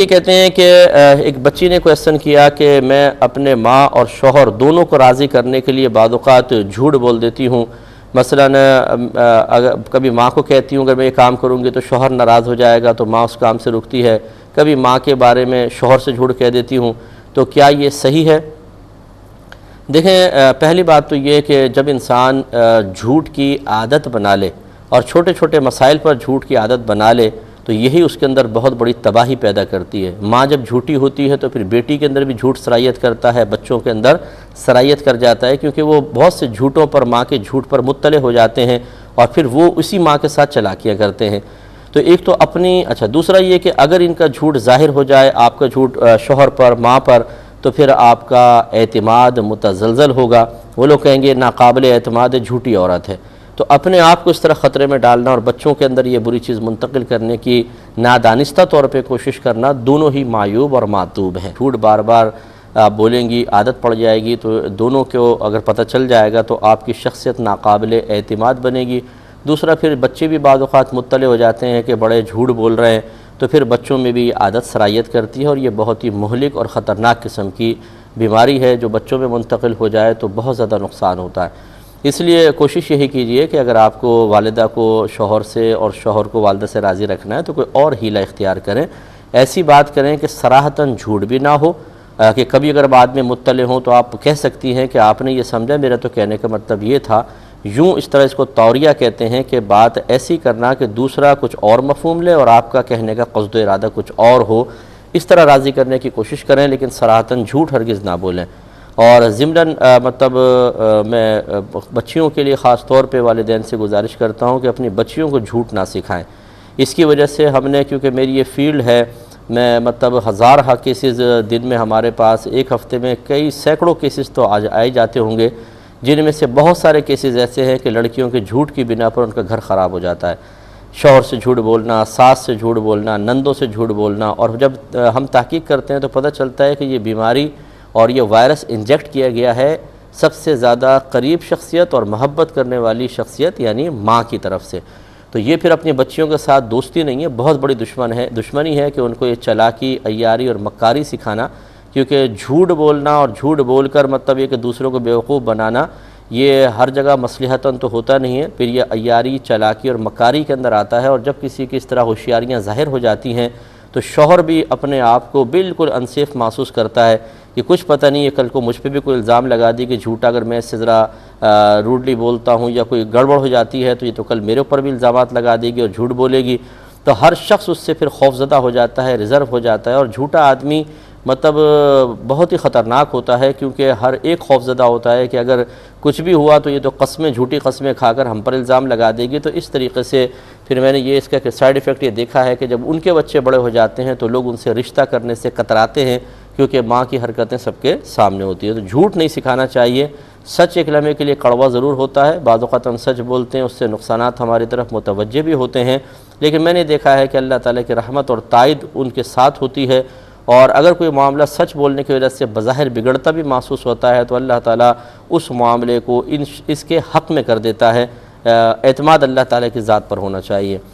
یہ کہتے ہیں کہ ایک بچی نے کویسچن کیا کہ میں اپنے ماں اور شوہر دونوں کو راضی کرنے کے لیے بعض اوقات جھوٹ بول دیتی ہوں۔ مثلا اگر کبھی ماں کو کہتی ہوں اگر میں یہ کام کروں گی تو شوہر ناراض ہو جائے گا تو ماں اس کام سے رکتی ہے، کبھی ماں کے بارے میں شوہر سے جھوٹ کہہ دیتی ہوں، تو کیا یہ صحیح ہے؟ دیکھیں، پہلی بات تو یہ کہ جب انسان جھوٹ کی عادت بنا لے اور چھوٹے چھوٹے مسائل پر جھوٹ کی عادت بنا لے تو یہی اس کے اندر بہت بڑی تباہی پیدا کرتی ہے۔ ماں جب جھوٹی ہوتی ہے تو پھر بیٹی کے اندر بھی جھوٹ سرایت کرتا ہے، بچوں کے اندر سرایت کر جاتا ہے، کیونکہ وہ بہت سے جھوٹوں پر، ماں کے جھوٹ پر مطلع ہو جاتے ہیں اور پھر وہ اسی ماں کے ساتھ چلاکیاں کرتے ہیں۔ تو ایک تو دوسرا یہ کہ اگر ان کا جھوٹ ظاہر ہو جائے، آپ کا جھوٹ شوہر پر، ماں پر، تو پھر آپ کا اعتماد متزلزل ہوگا، وہ لوگ کہیں گے ناقابل اعتماد جھوٹی عورت ہے۔ تو اپنے آپ کو اس طرح خطرے میں ڈالنا اور بچوں کے اندر یہ بری چیز منتقل کرنے کی نادانستہ طور پہ کوشش کرنا، دونوں ہی معیوب اور معتوب ہیں۔ جھوٹ بار بار آپ بولیں گی، عادت پڑ جائے گی تو دونوں کو اگر پتہ چل جائے گا تو آپ کی شخصیت ناقابل اعتماد بنے گی۔ دوسرا پھر بچے بھی بعض اوقات مطلع ہو جاتے ہیں کہ بڑے جھوٹ بول رہے ہیں، تو پھر بچوں میں بھی عادت سرایت کرتی ہے اور یہ بہت ہی مہلک اور خطرناک قسم کی بیماری ہے جو بچوں میں منتقل ہو جائے تو بہت زیادہ نقصان ہوتا ہے۔ اس لیے کوشش یہی کیجئے کہ اگر آپ کو والدہ کو شوہر سے اور شوہر کو والدہ سے راضی رکھنا ہے تو کوئی اور حیلہ اختیار کریں، ایسی بات کریں کہ صراحتاً جھوٹ بھی نہ ہو، کہ کبھی اگر بعد میں مطلع ہوں تو آپ کہہ سکتی ہیں کہ آپ نے یہ سمجھا، میرا تو کہنے کا مطلب یہ تھا، یوں اس طرح اس کو توریہ کہتے ہیں کہ بات ایسی کرنا کہ دوسرا کچھ اور مفہوم لے اور آپ کا کہنے کا قصد و ارادہ کچھ اور ہو، اس طرح راضی کرنے کی کوشش کریں، لیکن صراحتاً جھوٹ ہرگز نہ بولیں۔ اور ضمناً میں بچیوں کے لیے خاص طور پہ والدین سے گزارش کرتا ہوں کہ اپنی بچیوں کو جھوٹ نہ سکھائیں۔ اس کی وجہ سے ہم نے، کیونکہ میری یہ فیلڈ ہے، میں ہزارہ کیسز دن میں ہمارے پاس ایک ہفتے میں کئی سینکڑوں کیسز تو آئے جاتے ہوں گے، جن میں سے بہت سارے کیسز ایسے ہیں کہ لڑکیوں کے جھوٹ کی بنا پر ان کا گھر خراب ہو جاتا ہے۔ شوہر سے جھوٹ بولنا، ساس سے جھوٹ بولنا، نندوں سے جھوٹ بولنا، اور جب ہم تحقیق کرتے ہیں تو پتہ چلتا ہے کہ یہ بیماری اور یہ وائرس انجیکٹ کیا گیا ہے سب سے زیادہ قریب شخصیت اور محبت کرنے والی شخصیت یعنی ماں کی طرف سے۔ تو یہ پھر اپنی بچیوں کے ساتھ دوستی نہیں ہے، بہت بڑی دشمنی ہے کہ ان کو یہ چالاکی، عیاری اور مکاری سکھانا، کیونکہ جھوٹ بولنا اور جھوٹ بول کر یہ کہ دوسروں کو بیوقوف بنانا، یہ ہر جگہ مصلحتاً تو ہوتا نہیں ہے، پھر یہ عیاری، چالاکی اور مکاری کے اندر آتا ہے، اور جب کسی کی اس طرح ہوشیاریاں ظاہر ہو جاتی ہیں تو شوہر بھی اپنے آپ کو بالکل انسیف محسوس کرتا ہے کہ کچھ پتہ نہیں ہے، کل کو مجھ پہ بھی کوئی الزام لگا دی کہ جھوٹا اگر میں اس سے ذرا روڈلی بولتا ہوں یا کوئی گڑبڑ ہو جاتی ہے تو یہ تو کل میرے اوپر بھی الزامات لگا دے گی اور جھوٹ بولے گی، تو ہر شخص اس سے پھر خوفزدہ ہو جاتا ہے، ریزرو ہو جاتا ہے، اور جھوٹا آدمی بہت ہی خطرناک ہوتا ہے، کیونکہ ہر ایک خوفزدہ ہوتا ہے کہ اگر کچھ بھی ہوا تو یہ تو قسمیں، جھوٹی قسمیں کھا کر ہم پر الزام لگا دے گی۔ تو اس طریقے سے پھر میں نے اس کا سائیڈ ایفیکٹ یہ دیکھا ہے کہ جب ان کے بچے بڑے ہو جاتے ہیں تو لوگ ان سے رشتہ کرنے سے کتراتے ہیں، کیونکہ ماں کی حرکتیں سب کے سامنے ہوتی ہیں۔ تو جھوٹ نہیں سکھانا چاہیے، سچ ایک لمحے کے لیے کڑوا ضرور ہوتا ہے، بعض اوقات ہم سچ بولتے ہیں، اس سے نقصانات ہماری طرف متوجہ بھی ہوتے ہیں، لیکن میں نے دیکھا ہے کہ اللہ تعالیٰ کی رحمت اور تائید ان کے ساتھ ہوتی ہے، اور اگر کوئی معاملہ سچ بولنے کی وجہ سے بظاہر بگڑتا بھی محسوس ہوتا ہے تو اللہ تعالیٰ اس معاملے کو اس کے حق میں کر دیتا ہے۔ اعتماد اللہ تعالیٰ کی ذات پر ہونا چاہیے۔